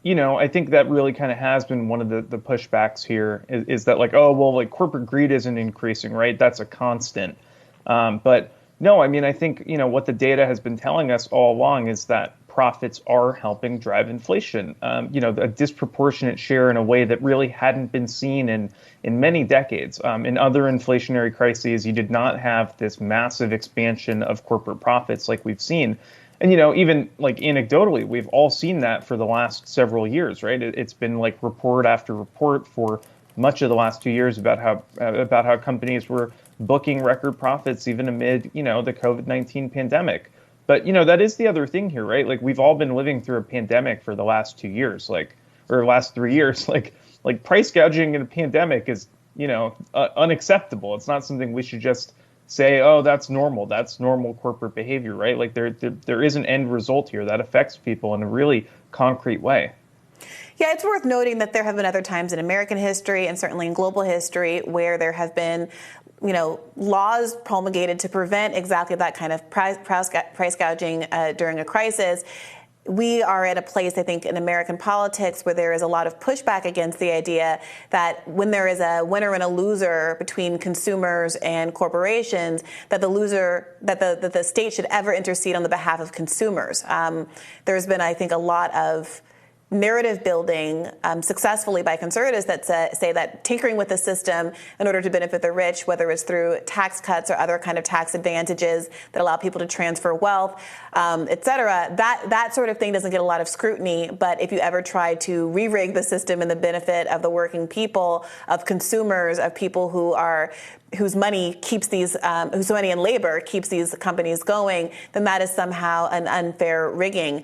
I think that really kind of has been one of the pushbacks here is that like, oh, well, like corporate greed isn't increasing, right? That's a constant. But no, I mean, I think, what the data has been telling us all along is that profits are helping drive inflation, a disproportionate share in a way that really hadn't been seen in many decades. In other inflationary crises, you did not have this massive expansion of corporate profits like we've seen. And, even like anecdotally, we've all seen that for the last several years, right? It's been like report after report for much of the last 2 years about how companies were booking record profits even amid, the COVID-19 pandemic. But, that is the other thing here, right? Like we've all been living through a pandemic for the last 2 years, or last 3 years, like price gouging in a pandemic is, unacceptable. It's not something we should just say, oh, that's normal. That's normal corporate behavior, right? Like there is an end result here that affects people in a really concrete way. Yeah, it's worth noting that there have been other times in American history and certainly in global history where there have been, laws promulgated to prevent exactly that kind of price gouging during a crisis. We are at a place, I think, in American politics where there is a lot of pushback against the idea that when there is a winner and a loser between consumers and corporations, that the state should ever intercede on the behalf of consumers. There's been, I think, a lot of narrative building successfully by conservatives that say that tinkering with the system in order to benefit the rich, whether it's through tax cuts or other kind of tax advantages that allow people to transfer wealth, et cetera, that sort of thing doesn't get a lot of scrutiny. But if you ever try to re-rig the system in the benefit of the working people, of consumers, of people whose money and labor keeps these companies going, then that is somehow an unfair rigging.